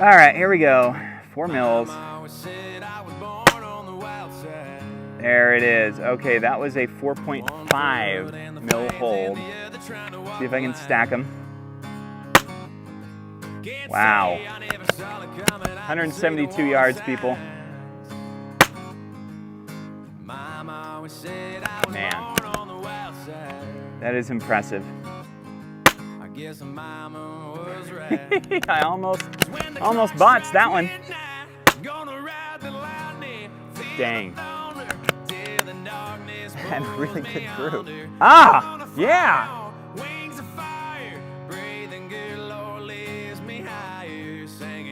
All right, here we go. 4 mils. There it is. Okay, that was a 4.5 mil hold. See if I can stack them. Wow. 172 yards, people. Man, that is impressive. I almost botched that one. Dang. And really good through. Ah, yeah.